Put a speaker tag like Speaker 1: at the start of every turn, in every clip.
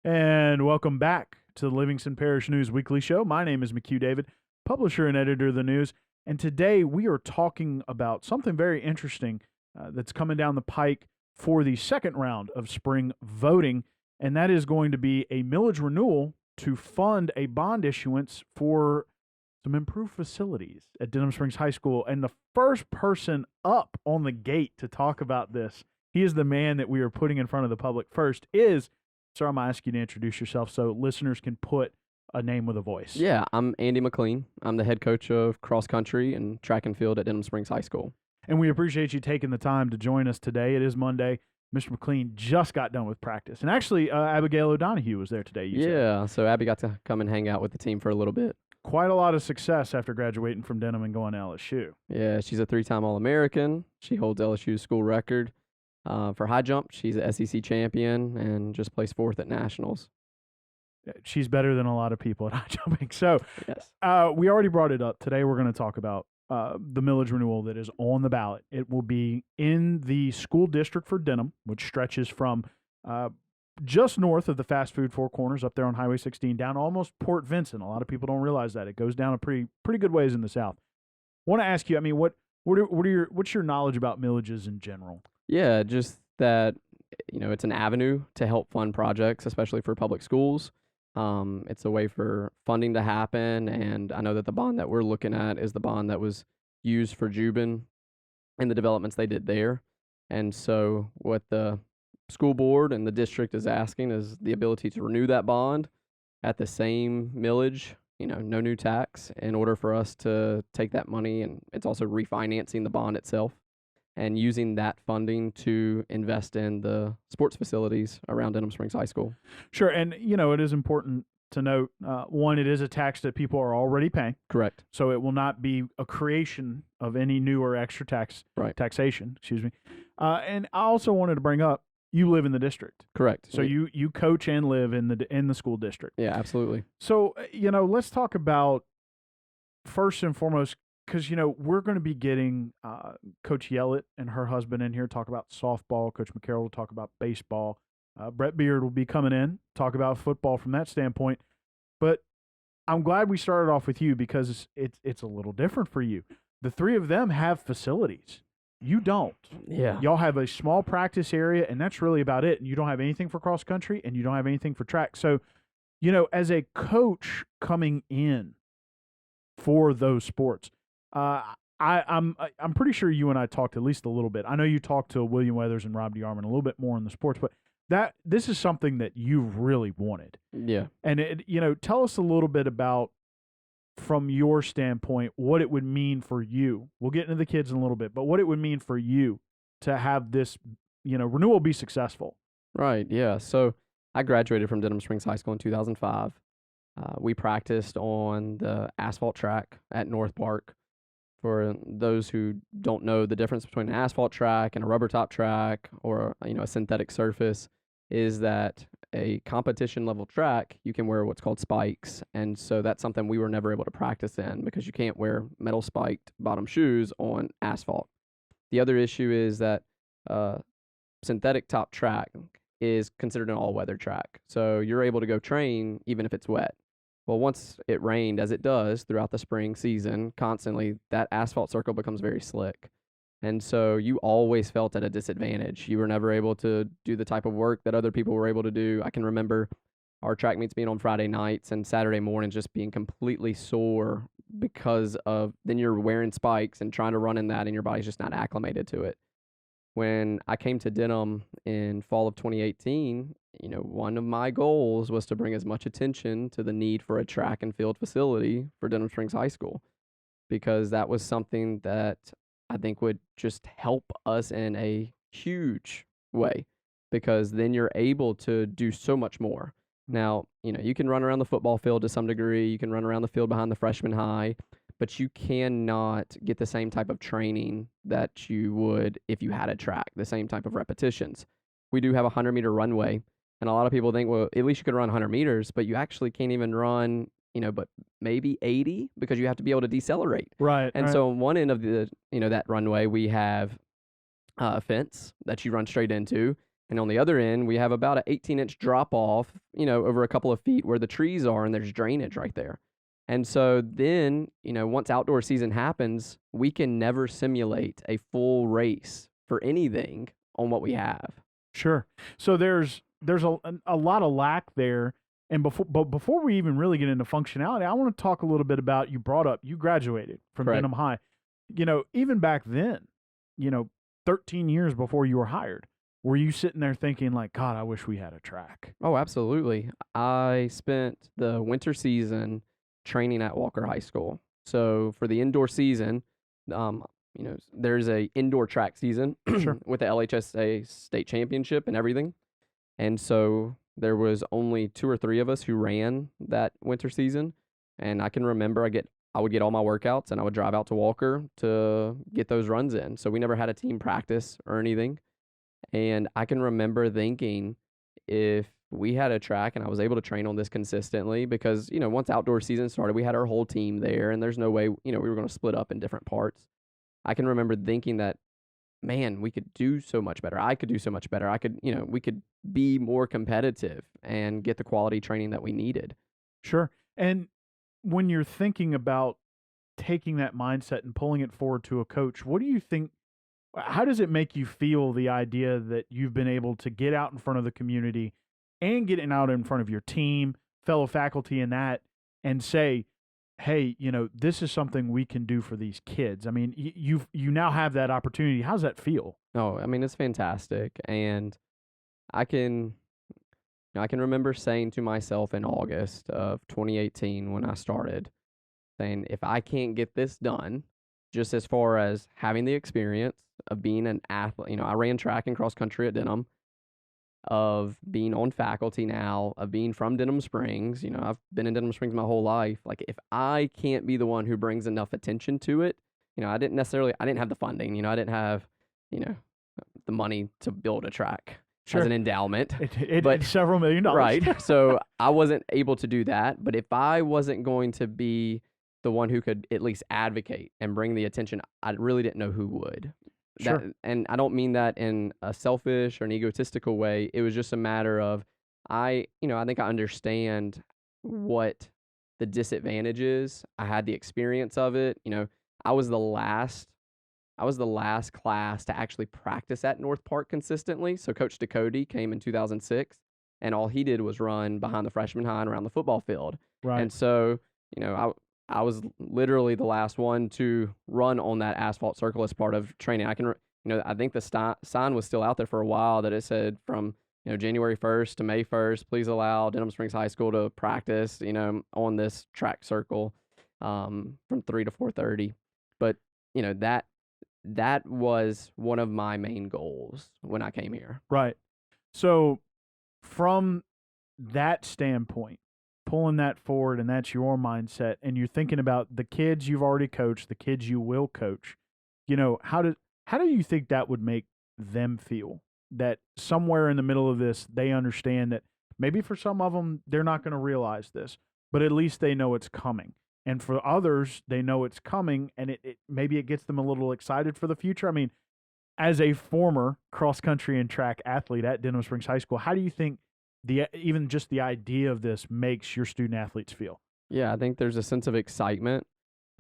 Speaker 1: And welcome back to the Livingston Parish News Weekly Show. My name is McHugh David, publisher and editor of the news. And today we are talking about something very interesting that's coming down the pike for the second round of spring voting. And that is going to be a millage renewal to fund a bond issuance for some improved facilities at Denham Springs High School. And the first person up on the gate to talk about this, he is the man that we are putting in front of the public first, is, sir, I'm going to ask you to introduce yourself so listeners can put a name with a voice.
Speaker 2: Yeah, I'm Andy Mclean. I'm the head coach of cross country and track and field at Denham Springs High School.
Speaker 1: And we appreciate you taking the time to join us today. It is Monday. Mr. McLean just got done with practice. And actually, Abigail O'Donohue was there today.
Speaker 2: Yeah, so Abby got to come and hang out with the team for a little bit.
Speaker 1: Quite a lot of success after graduating from Denham and going to LSU.
Speaker 2: Yeah, she's a 3-time All-American. She holds LSU's school record. For high jump, she's an SEC champion and just placed 4th at nationals.
Speaker 1: She's better than a lot of people at high jumping. So
Speaker 2: yes,
Speaker 1: we already brought it up. Today we're going to talk about the millage renewal that is on the ballot. It will be in the school district for Denham, which stretches from just north of the fast food Four Corners up there on Highway 16 down almost Port Vincent. A lot of people don't realize that. It goes down a pretty good ways in the south. I want to ask you, I mean, what's your knowledge about millages in general?
Speaker 2: Yeah, just that, it's an avenue to help fund projects, especially for public schools. It's a way for funding to happen, and I know that the bond that we're looking at is the bond that was used for Jubin and the developments they did there. And so what the school board and the district is asking is the ability to renew that bond at the same millage, no new tax, in order for us to take that money, and it's also refinancing the bond itself and using that funding to invest in the sports facilities around Denham Springs High School.
Speaker 1: Sure, and it is important to note, one, it is a tax that people are already paying.
Speaker 2: Correct.
Speaker 1: So it will not be a creation of any new or extra taxation. Excuse me. And I also wanted to bring up, you live in the district.
Speaker 2: Correct.
Speaker 1: So you coach and live in the school district.
Speaker 2: Yeah, absolutely.
Speaker 1: So let's talk about first and foremost, because we're going to be getting Coach Yellett and her husband in here talk about softball. Coach McCarroll will talk about baseball. Brett Beard will be coming in, talk about football from that standpoint. But I'm glad we started off with you because it's a little different for you. The three of them have facilities. You don't.
Speaker 2: Yeah.
Speaker 1: Y'all have a small practice area, and that's really about it. And you don't have anything for cross country, and you don't have anything for track. So, as a coach coming in for those sports, I'm pretty sure you and I talked at least a little bit. I know you talked to William Weathers and Rob DeArmond a little bit more in the sports, but this is something that you really wanted.
Speaker 2: Yeah.
Speaker 1: And tell us a little bit about, from your standpoint, what it would mean for you. We'll get into the kids in a little bit, but what it would mean for you to have this, renewal be successful.
Speaker 2: Right. Yeah. So I graduated from Denham Springs High School in 2005. We practiced on the asphalt track at North Park. For those who don't know the difference between an asphalt track and a rubber top track or a synthetic surface, is that a competition level track, you can wear what's called spikes. And so that's something we were never able to practice in because you can't wear metal spiked bottom shoes on asphalt. The other issue is that synthetic top track is considered an all-weather track. So you're able to go train even if it's wet. Well, once it rained, as it does throughout the spring season, constantly, that asphalt circle becomes very slick. And so you always felt at a disadvantage. You were never able to do the type of work that other people were able to do. I can remember our track meets being on Friday nights and Saturday mornings just being completely sore because of then you're wearing spikes and trying to run in that and your body's just not acclimated to it. When I came to Denham in fall of 2018, one of my goals was to bring as much attention to the need for a track and field facility for Denham Springs High School, because that was something that I think would just help us in a huge way, because then you're able to do so much more. Now, you can run around the football field to some degree, you can run around the field behind the freshman high, but you cannot get the same type of training that you would if you had a track, the same type of repetitions. We do have a 100-meter runway, and a lot of people think, well, at least you could run 100 meters, but you actually can't even run, but maybe 80 because you have to be able to decelerate.
Speaker 1: Right.
Speaker 2: And so on one end of the, that runway, we have a fence that you run straight into, And on the other end, we have about an 18-inch drop off, over a couple of feet where the trees are, and there's drainage right there. And so then, once outdoor season happens, we can never simulate a full race for anything on what we have.
Speaker 1: Sure. So there's a lot of lack there. And before we even really get into functionality, I want to talk a little bit about, you brought up, you graduated from
Speaker 2: Correct.
Speaker 1: Denham High. Even back then, 13 years before you were hired, were you sitting there thinking like, God, I wish we had a track?
Speaker 2: Oh, absolutely. I spent the winter season training at Walker High School. So for the indoor season, there's a indoor track season
Speaker 1: Sure.
Speaker 2: with the LHSA state championship and everything. And so there was only 2 or 3 of us who ran that winter season. And I can remember I would get all my workouts and I would drive out to Walker to get those runs in. So we never had a team practice or anything. And I can remember thinking, if we had a track and I was able to train on this consistently, because, once outdoor season started, we had our whole team there and there's no way, we were going to split up in different parts. I can remember thinking that, man, we could do so much better. I could do so much better. We could be more competitive and get the quality training that we needed.
Speaker 1: Sure. And when you're thinking about taking that mindset and pulling it forward to a coach, what do you think? How does it make you feel, the idea that you've been able to get out in front of the community and getting out in front of your team, fellow faculty, and say, hey, this is something we can do for these kids? I mean, you now have that opportunity. How's that feel?
Speaker 2: Oh, I mean, it's fantastic. And I can remember saying to myself in August of 2018 when I started, saying, if I can't get this done, just as far as having the experience of being an athlete, I ran track and cross country at Denham, of being on faculty now, of being from Denham Springs, I've been in Denham Springs my whole life. Like, if I can't be the one who brings enough attention to it, I didn't have the funding, I didn't have, the money to build a track. Sure. As an endowment.
Speaker 1: It's several $1 million.
Speaker 2: Right. So I wasn't able to do that. But if I wasn't going to be the one who could at least advocate and bring the attention, I really didn't know who would.
Speaker 1: Sure.
Speaker 2: And I don't mean that in a selfish or an egotistical way. It was just a matter of, I think I understand what the disadvantage is. I had the experience of it. I was the last class to actually practice at North Park consistently. So Coach Ducote came in 2006, and all he did was run behind the freshman high and around the football field.
Speaker 1: Right.
Speaker 2: And so, I was literally the last one to run on that asphalt circle as part of training. I think the sign was still out there for a while that it said from, January 1st to May 1st, please allow Denham Springs High School to practice, on this track circle from 3 to 4:30. But, that was one of my main goals when I came here.
Speaker 1: Right. So from that standpoint, pulling that forward, and that's your mindset, and you're thinking about the kids you've already coached, the kids you will coach, how do you think that would make them feel? That somewhere in the middle of this, they understand that maybe for some of them, they're not going to realize this, but at least they know it's coming. And for others, they know it's coming, and maybe it gets them a little excited for the future. I mean, as a former cross-country and track athlete at Denham Springs High School, how do you think even just the idea of this makes your student-athletes feel?
Speaker 2: Yeah, I think there's a sense of excitement.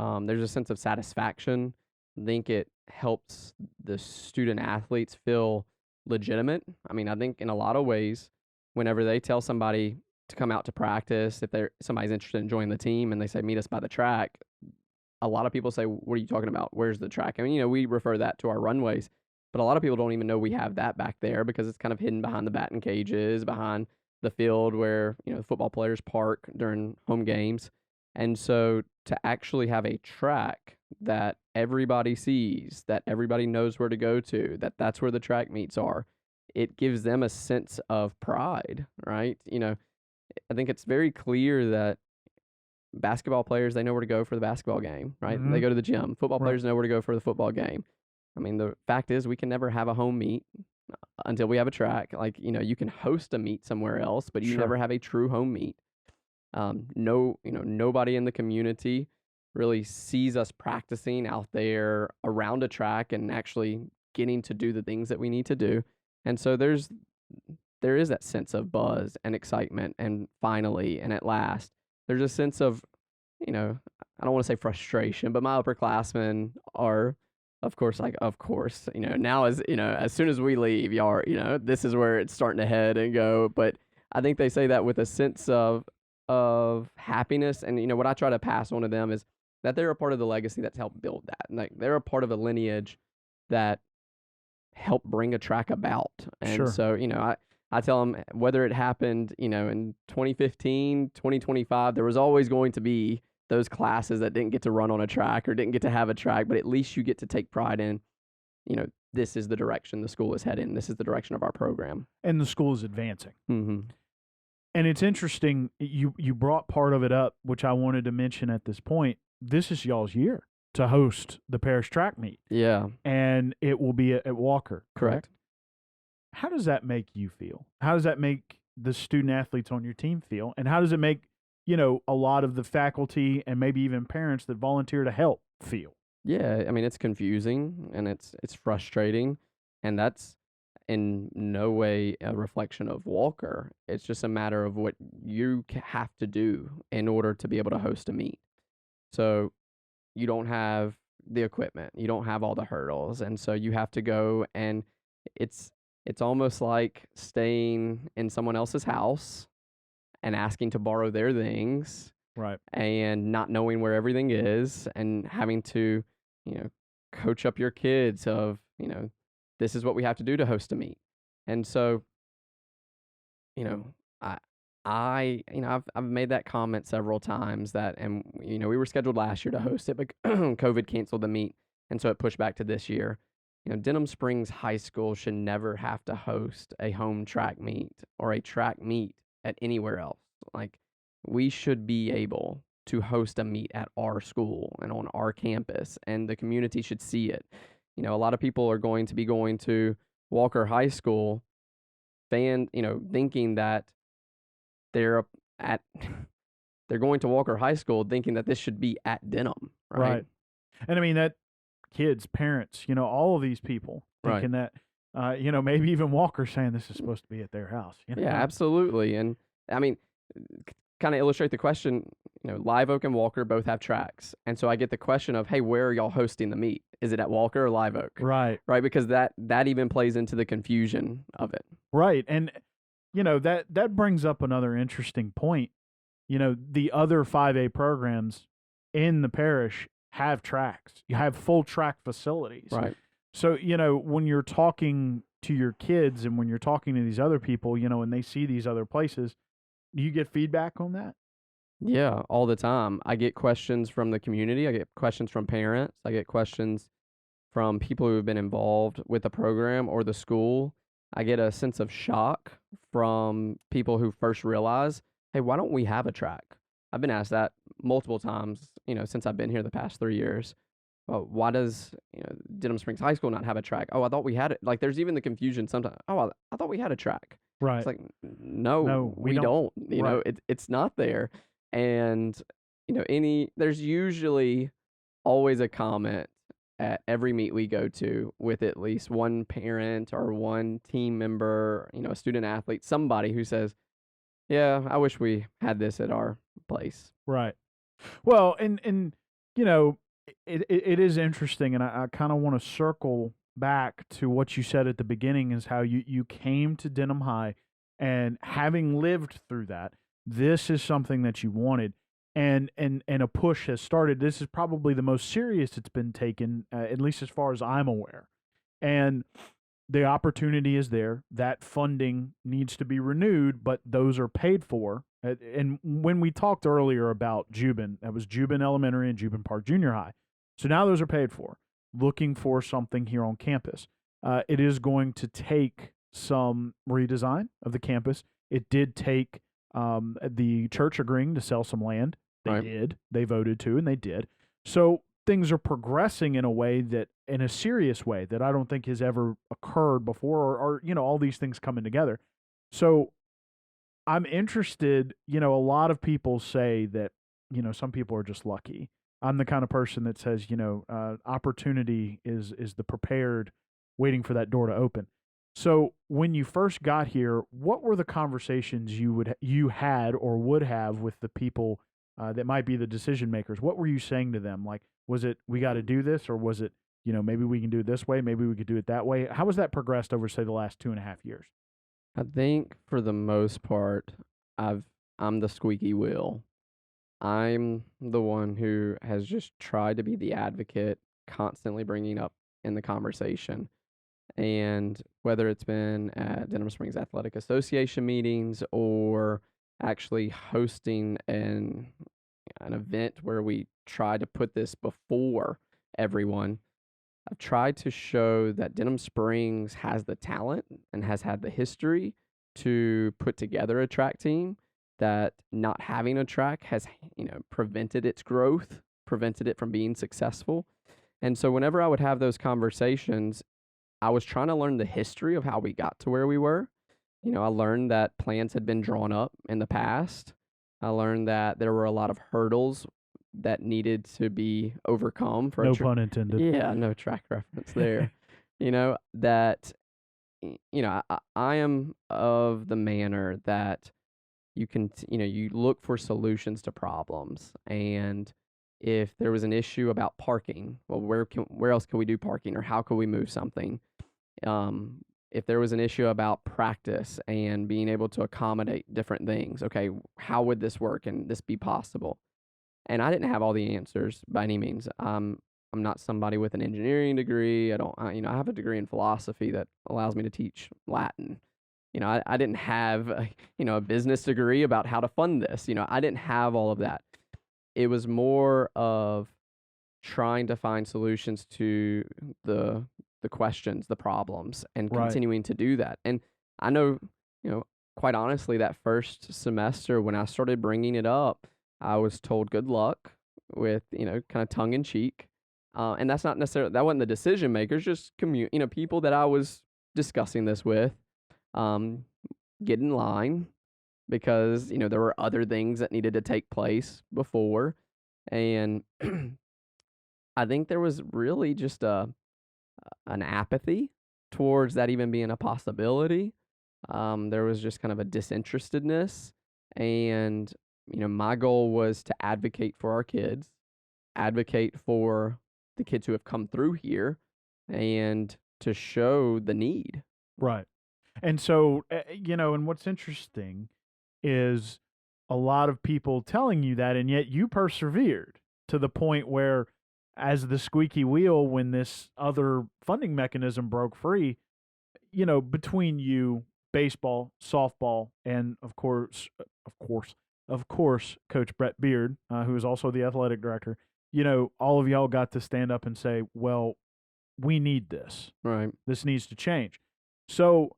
Speaker 2: There's a sense of satisfaction. I think it helps the student-athletes feel legitimate. I mean, I think in a lot of ways, whenever they tell somebody to come out to practice, if somebody's interested in joining the team and they say, meet us by the track, a lot of people say, what are you talking about? Where's the track? I mean, we refer that to our runways, but a lot of people don't even know we have that back there because it's kind of hidden behind the batting cages, behind the field where, the football players park during home games. And so to actually have a track that everybody sees, that everybody knows where to go to, that's where the track meets are, it gives them a sense of pride, right? I think it's very clear that basketball players, they know where to go for the basketball game, right?
Speaker 1: Mm-hmm.
Speaker 2: They go to the gym. Football players know where to go for the football game. I mean, the fact is we can never have a home meet until we have a track. Like, you can host a meet somewhere else, but you never have a true home meet. Nobody in the community really sees us practicing out there around a track and actually getting to do the things that we need to do. And so there's there is that sense of buzz and excitement, and finally and at last, there's a sense of, I don't want to say frustration, but my upperclassmen are, of course, now as soon as we leave, y'all are, this is where it's starting to head and go. But I think they say that with a sense of happiness, and what I try to pass on to them is that they're a part of the legacy that's helped build that, and like they're a part of a lineage that helped bring a track about. And
Speaker 1: Sure.
Speaker 2: so, I tell them whether it happened, in 2015, 2025, there was always going to be those classes that didn't get to run on a track or didn't get to have a track, but at least you get to take pride in, this is the direction the school is heading. This is the direction of our program.
Speaker 1: And the school is advancing.
Speaker 2: Mm-hmm.
Speaker 1: And it's interesting, you brought part of it up, which I wanted to mention at this point. This is y'all's year to host the Parish track meet.
Speaker 2: Yeah.
Speaker 1: And it will be at Walker.
Speaker 2: Correct.
Speaker 1: How does that make you feel? How does that make the student athletes on your team feel? And how does it make, a lot of the faculty and maybe even parents that volunteer to help feel?
Speaker 2: Yeah, I mean, it's confusing and it's frustrating, and that's in no way a reflection of Walker. It's just a matter of what you have to do in order to be able to host a meet. So you don't have the equipment, you don't have all the hurdles, and so you have to go, and it's almost like staying in someone else's house and asking to borrow their things,
Speaker 1: right?
Speaker 2: And not knowing where everything is, and having to, coach up your kids of, this is what we have to do to host a meet. And so, I've made that comment several times that, and we were scheduled last year to host it, but COVID canceled the meet, and so it pushed back to this year. Denham Springs High School should never have to host a home track meet or a track meet at anywhere else. Like, we should be able to host a meet at our school and on our campus, and the community should see it. A lot of people are going to be going to Walker High School thinking that they're going to Walker High School thinking that this should be at Denham, right?
Speaker 1: And I mean, that kids, parents, all of these people thinking that, maybe even Walker saying this is supposed to be at their house.
Speaker 2: Yeah, absolutely. And I mean, kind of illustrate the question, Live Oak and Walker both have tracks. And so I get the question of, hey, where are y'all hosting the meet? Is it at Walker or Live Oak?
Speaker 1: Right.
Speaker 2: Right, because that even plays into the confusion of it.
Speaker 1: Right. And, that brings up another interesting point. The other 5A programs in the parish have tracks. You have full track facilities.
Speaker 2: Right.
Speaker 1: So, when you're talking to your kids and when you're talking to these other people, and they see these other places, do you get feedback on that?
Speaker 2: Yeah, all the time. I get questions from the community. I get questions from parents. I get questions from people who have been involved with the program or the school. I get a sense of shock from people who first realize, hey, why don't we have a track? I've been asked that multiple times, since I've been here the past 3 years. Well, why does, Denham Springs High School not have a track? Oh, I thought we had it. Like, there's even the confusion sometimes. Oh, I thought we had a track.
Speaker 1: Right.
Speaker 2: It's like, no, we don't. It's not there. And, there's usually always a comment at every meet we go to with at least one parent or one team member, a student athlete, somebody who says, yeah, I wish we had this at our place.
Speaker 1: Right. Well, and it is interesting, and I kind of want to circle back to what you said at the beginning, is how you came to Denham High, and having lived through that, this is something that you wanted, and a push has started. This is probably the most serious it's been taken, at least as far as I'm aware, and the opportunity is there. That funding needs to be renewed, but those are paid for. And when we talked earlier about Jubin, that was Jubin Elementary and Jubin Park Junior High. So now those are paid for. Looking for something here on campus. It is going to take some redesign of the campus. It did take the church agreeing to sell some land. They did. They voted to, and they did. So things are progressing in a way that, in a serious way, that I don't think has ever occurred before, or all these things coming together. So I'm interested, a lot of people say that, some people are just lucky. I'm the kind of person that says, opportunity is the prepared waiting for that door to open. So when you first got here, what were the conversations you had or would have with the people that might be the decision makers? What were you saying to them? Like, was it we got to do this, or was it maybe we can do it this way, maybe we could do it that way? How has that progressed over say the last 2.5 years?
Speaker 2: I think for the most part, I've I'm the squeaky wheel. I'm the one who has just tried to be the advocate, constantly bringing up in the conversation. And whether it's been at Denham Springs Athletic Association meetings or actually hosting an event where we try to put this before everyone, I've tried to show that Denham Springs has the talent and has had the history to put together a track team, that not having a track has, prevented its growth, prevented it from being successful. And so whenever I would have those conversations, I was trying to learn the history of how we got to where we were. I learned that plans had been drawn up in the past. I learned that there were a lot of hurdles that needed to be overcome for
Speaker 1: No pun intended.
Speaker 2: yeah, no track reference there. That I am of the manner that you can you look for solutions to problems. And if there was an issue about parking, well, where else can we do parking, or how can we move something? If there was an issue about practice and being able to accommodate different things, okay, how would this work and this be possible? And I didn't have all the answers by any means. I'm not somebody with an engineering degree. I have a degree in philosophy that allows me to teach Latin. I didn't have a business degree about how to fund this. I didn't have all of that. It was more of trying to find solutions to the questions, the problems, and
Speaker 1: Right.
Speaker 2: continuing to do that. And I know, quite honestly, that first semester when I started bringing it up, I was told good luck with, kind of tongue in cheek. And that's not necessarily, that wasn't the decision makers, just people that I was discussing this with, get in line, because, there were other things that needed to take place before. And I think there was really just an apathy towards that even being a possibility. There was just kind of a disinterestedness. And, my goal was to advocate for our kids, advocate for the kids who have come through here, and to show the need.
Speaker 1: Right. And so, and what's interesting is a lot of people telling you that, and yet you persevered to the point where, as the squeaky wheel, when this other funding mechanism broke free, between you, baseball, softball, and of course, Coach Brett Beard, who is also the athletic director, all of y'all got to stand up and say, well, we need this.
Speaker 2: Right.
Speaker 1: This needs to change. So,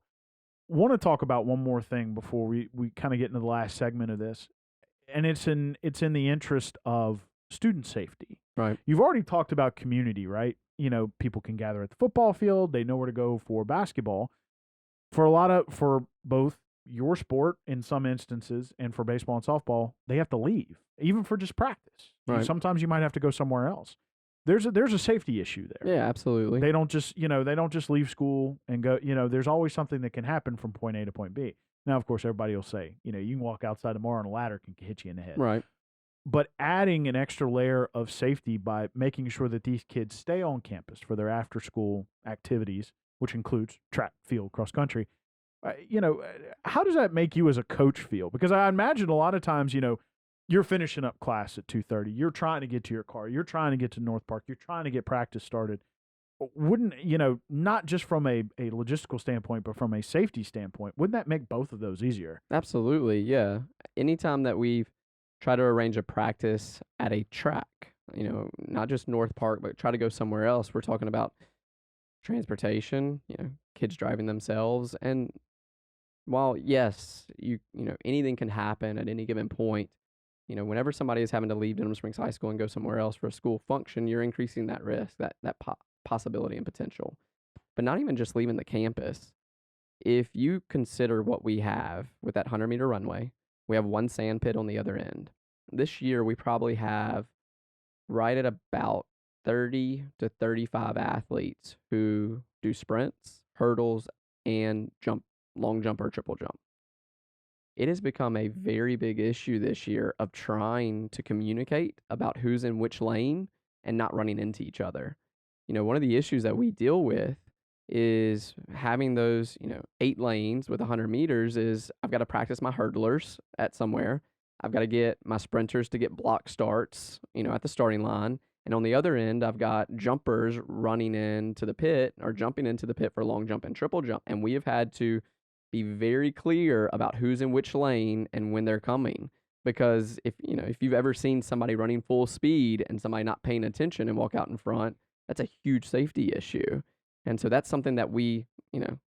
Speaker 1: want to talk about one more thing before we kind of get into the last segment of this, and it's in the interest of student safety.
Speaker 2: Right.
Speaker 1: You've already talked about community, right? People can gather at the football field. They know where to go for basketball. For both your sport in some instances and for baseball and softball, they have to leave, even for just practice.
Speaker 2: Right.
Speaker 1: Sometimes you might have to go somewhere else. There's a safety issue there.
Speaker 2: Yeah, absolutely.
Speaker 1: They don't just leave school and go, there's always something that can happen from point A to point B. Now, of course, everybody will say, you can walk outside tomorrow and a ladder can hit you in the head.
Speaker 2: Right.
Speaker 1: But adding an extra layer of safety by making sure that these kids stay on campus for their after school activities, which includes track, field, cross country, how does that make you as a coach feel? Because I imagine a lot of times, you're finishing up class at 2:30. You're trying to get to your car. You're trying to get to North Park. You're trying to get practice started. Wouldn't, not just from a logistical standpoint, but from a safety standpoint, wouldn't that make both of those easier?
Speaker 2: Absolutely, yeah. Anytime that we've tried to arrange a practice at a track, not just North Park, but try to go somewhere else, we're talking about transportation, kids driving themselves. And while, yes, anything can happen at any given point, whenever somebody is having to leave Denham Springs High School and go somewhere else for a school function, you're increasing that risk, that possibility and potential. But not even just leaving the campus. If you consider what we have with that 100-meter runway, we have one sand pit on the other end. This year, we probably have right at about 30 to 35 athletes who do sprints, hurdles, and long jump or triple jump. It has become a very big issue this year of trying to communicate about who's in which lane and not running into each other. One of the issues that we deal with is having those, 8 lanes with 100 meters is I've got to practice my hurdlers at somewhere. I've got to get my sprinters to get block starts, at the starting line. And on the other end, I've got jumpers running into the pit or jumping into the pit for long jump and triple jump. And we have had to be very clear about who's in which lane and when they're coming. Because if you've ever seen somebody running full speed and somebody not paying attention and walk out in front, that's a huge safety issue. And so that's something that we,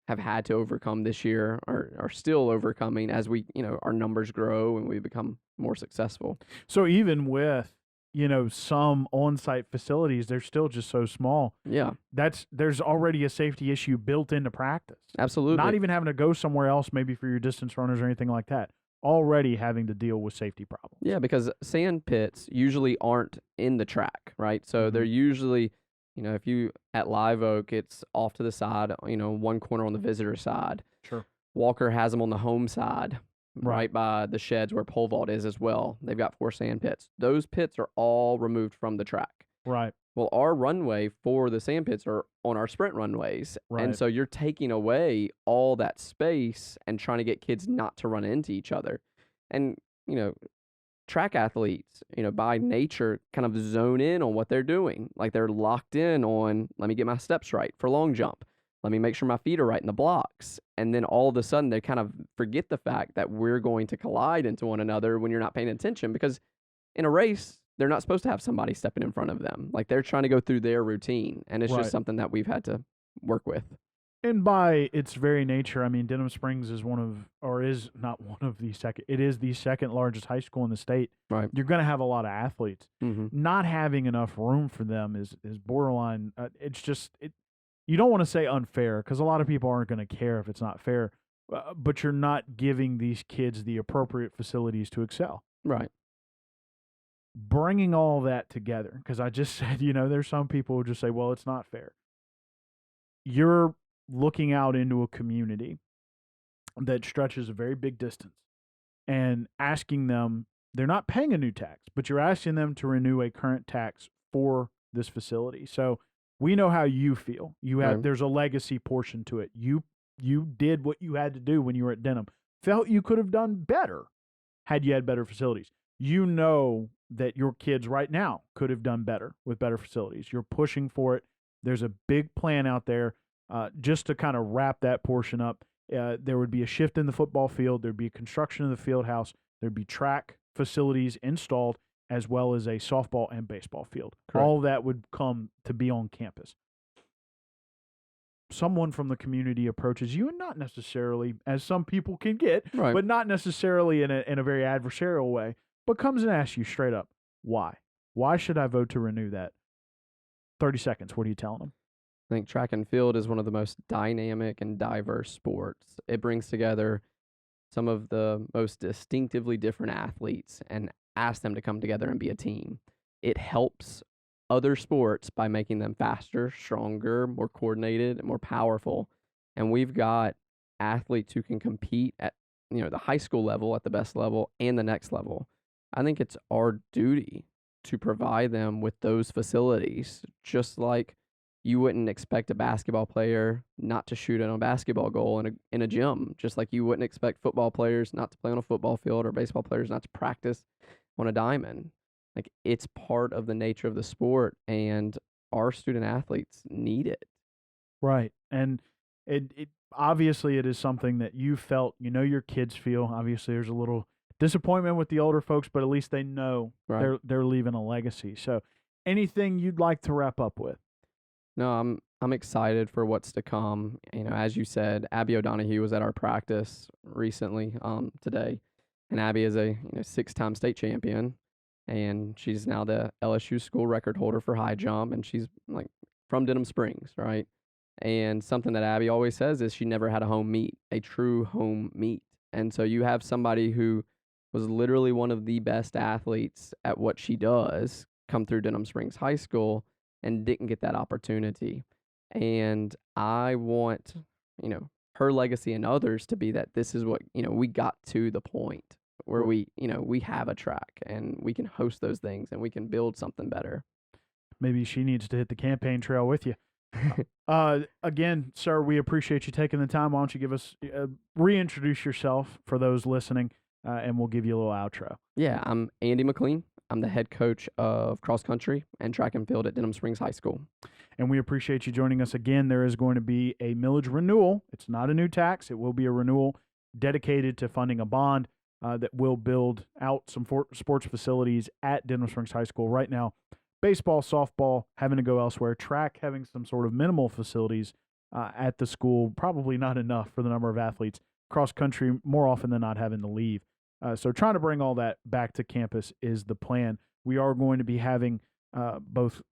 Speaker 2: have had to overcome this year or are still overcoming as we, our numbers grow and we become more successful.
Speaker 1: So even with, some on-site facilities, they're still just so small.
Speaker 2: Yeah.
Speaker 1: There's already a safety issue built into practice.
Speaker 2: Absolutely.
Speaker 1: Not even having to go somewhere else, maybe for your distance runners or anything like that. Already having to deal with safety problems.
Speaker 2: Yeah, because sand pits usually aren't in the track, right? So they're usually, if you at Live Oak, it's off to the side, one corner on the visitor side.
Speaker 1: Sure.
Speaker 2: Walker has them on the home side, right by the sheds where pole vault is as well. They've got 4 sand pits. Those pits are all removed from the track.
Speaker 1: Right.
Speaker 2: Well, our runway for the sand pits are on our sprint runways.
Speaker 1: Right.
Speaker 2: And so you're taking away all that space and trying to get kids not to run into each other. And, track athletes, by nature kind of zone in on what they're doing. Like they're locked in on, let me get my steps right for long jump. Let me make sure my feet are right in the blocks. And then all of a sudden they kind of forget the fact that we're going to collide into one another when you're not paying attention, because in a race, they're not supposed to have somebody stepping in front of them. Like they're trying to go through their routine. And it's just something that we've had to work with.
Speaker 1: And by its very nature, I mean, Denham Springs is it is the second largest high school in the state.
Speaker 2: Right.
Speaker 1: You're going to have a lot of athletes. Not having enough room for them is borderline. You don't want to say unfair, because a lot of people aren't going to care if it's not fair, but you're not giving these kids the appropriate facilities to excel.
Speaker 2: Right.
Speaker 1: Bringing all that together, because I just said, there's some people who just say, well, it's not fair. You're looking out into a community that stretches a very big distance and asking them, they're not paying a new tax, but you're asking them to renew a current tax for this facility. So we know how you feel. There's a legacy portion to it. You did what you had to do when you were at Denham. Felt you could have done better had you had better facilities. You know that your kids right now could have done better with better facilities. You're pushing for it. There's a big plan out there. Just to kind of wrap that portion up, there would be a shift in the football field. There'd be construction of the field house. There'd be track facilities installed, as well as a softball and baseball field.
Speaker 2: Correct.
Speaker 1: All that would come to be on campus. Someone from the community approaches you, and not necessarily, as some people can get, but not necessarily in a very adversarial way, but comes and asks you straight up, why? Why should I vote to renew that? 30 seconds. What are you telling them?
Speaker 2: I think track and field is one of the most dynamic and diverse sports. It brings together some of the most distinctively different athletes and asks them to come together and be a team. It helps other sports by making them faster, stronger, more coordinated, and more powerful. And we've got athletes who can compete at the high school level, at the best level, and the next level. I think it's our duty to provide them with those facilities, just like you wouldn't expect a basketball player not to shoot on a basketball goal in a gym, just like you wouldn't expect football players not to play on a football field or baseball players not to practice on a diamond. Like, it's part of the nature of the sport, and our student athletes need it.
Speaker 1: Right. And it obviously it is something that you felt, your kids feel. Obviously there's a little disappointment with the older folks, but at least they know they're leaving a legacy. So anything you'd like to wrap up with?
Speaker 2: No, I'm excited for what's to come. As you said, Abby O'Donohue was at our practice recently, today, and Abby is a 6-time state champion, and she's now the LSU school record holder for high jump, and she's like from Denham Springs, right? And something that Abby always says is she never had a home meet, a true home meet, and so you have somebody who was literally one of the best athletes at what she does come through Denham Springs High School and didn't get that opportunity. And I want, her legacy and others to be that this is what, we got to the point where we have a track and we can host those things and we can build something better.
Speaker 1: Maybe she needs to hit the campaign trail with you. Again, sir, we appreciate you taking the time. Why don't you give us, reintroduce yourself for those listening, and we'll give you a little outro.
Speaker 2: Yeah, I'm Andy Mclean. I'm the head coach of cross country and track and field at Denham Springs High School.
Speaker 1: And we appreciate you joining us again. There is going to be a millage renewal. It's not a new tax. It will be a renewal dedicated to funding a bond that will build out some sports facilities at Denham Springs High School. Right now, baseball, softball having to go elsewhere, track having some sort of minimal facilities at the school, probably not enough for the number of athletes. Cross country, more often than not, having to leave. So trying to bring all that back to campus is the plan. We are going to be having both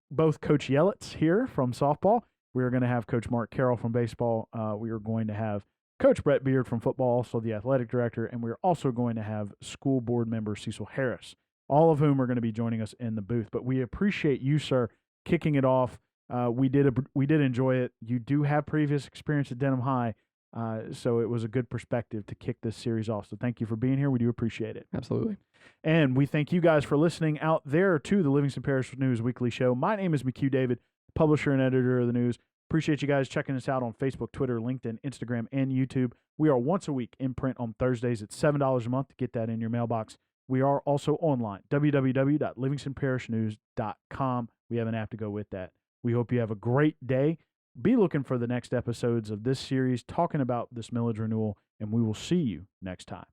Speaker 1: Coach Yellets here from softball. We are going to have Coach Mark Carroll from baseball. We are going to have Coach Brett Beard from football, also the athletic director, and we're also going to have school board member Cecil Harris, all of whom are going to be joining us in the booth. But we appreciate you, sir, kicking it off. We did enjoy it. You do have previous experience at Denham High, so it was a good perspective to kick this series off. So thank you for being here. We do appreciate it.
Speaker 2: Absolutely.
Speaker 1: And we thank you guys for listening out there to the Livingston Parish News Weekly Show. My name is McHugh David, publisher and editor of the news. Appreciate you guys checking us out on Facebook, Twitter, LinkedIn, Instagram, and YouTube. We are once a week in print on Thursdays at $7 a month to get that in your mailbox. We are also online, www.livingstonparishnews.com. We have an app to go with that. We hope you have a great day. Be looking for the next episodes of this series talking about this millage renewal, and we will see you next time.